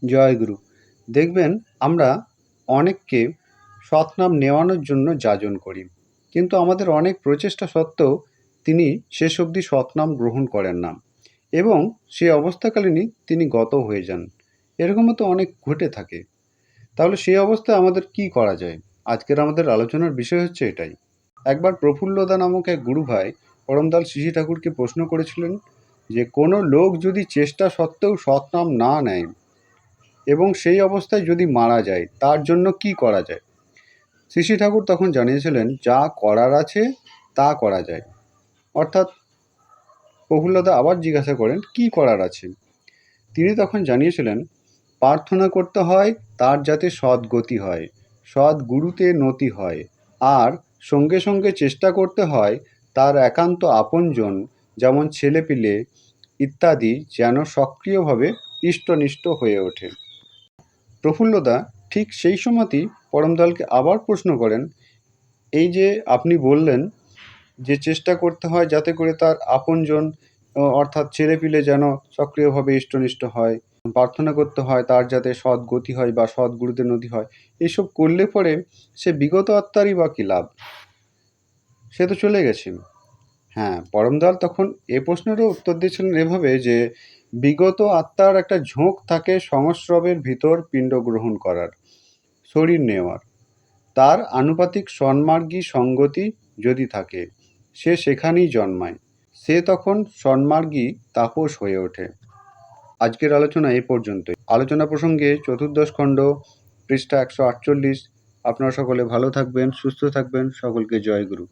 জয়গুরু। দেখবেন আমরা অনেককে সৎনাম নেওয়ানোর জন্য যাজন করি, কিন্তু আমাদের অনেক প্রচেষ্টা সত্ত্বেও তিনি শেষ অবধি সৎনাম গ্রহণ করেন না এবং সেই অবস্থাকালীনই তিনি গত হয়ে যান। এরকমও তো অনেক ঘটে থাকে। তাহলে সেই অবস্থায় আমাদের কি করা যায়? আজকের আমাদের আলোচনার বিষয় হচ্ছে এটাই। একবার প্রফুল্লদা নামক এক গুরু ভাই পরমদয়াল শ্রী ঠাকুরকে প্রশ্ন করেছিলেন যে কোনো লোক যদি চেষ্টা সত্ত্বেও সৎনাম না নেয় এবং সেই অবস্থায় যদি মারা যায় তার জন্য কি করা যায়? শ্রী ঠাকুর তখন জানিয়েছিলেন যা করার আছে তা করা যায়। অর্থাৎ প্রফুল্লদা আবার জিজ্ঞাসা করেন কি করার আছে? তিনি তখন জানিয়েছিলেন প্রার্থনা করতে হয় তার যাতে সদ্গতি হয়, সদ্গুরুতে নতি হয়, আর সঙ্গে সঙ্গে চেষ্টা করতে হয় তার একান্ত আপনজন যেমন ছেলেপিলে ইত্যাদি যেন সক্রিয়ভাবে ইষ্টনিষ্ঠ হয়ে ওঠে। প্রফুল্লদা ঠিক সেই সময়তেই পরমদয়ালকে আবার প্রশ্ন করেন, এই যে আপনি বললেন যে চেষ্টা করতে হয় যাতে করে তার আপনজন অর্থাৎ ছেলেপিলে যেন সক্রিয়ভাবে ইষ্টনিষ্ঠ হয়, প্রার্থনা করতে হয় তার যাতে সদ্গতি হয় বা সদ্গুরুতে নতি হয়, এইসব করলে পরে সে বিগত আত্মারই বা কী লাভ? সে তো চলে গেছে। হ্যাঁ, পরমদয়াল তখন এ প্রশ্নেরও উত্তর দিয়েছিলেন এভাবে যে বিগত আত্মার একটা ঝোঁক থাকে সংস্রবের ভিতর পিণ্ড গ্রহণ করার, শরীর নেওয়ার। তার আনুপাতিক সন্মার্গী সঙ্গতি যদি থাকে সে সেখানেই জন্মায়, সে তখন সন্মার্গী তাপস হয়ে ওঠে। আজকের আলোচনা এ পর্যন্তই। আলোচনা প্রসঙ্গে চতুর্দশ খণ্ড পৃষ্ঠা 148। আপনারা সকলে ভালো থাকবেন, সুস্থ থাকবেন। সকলকে জয় গুরু।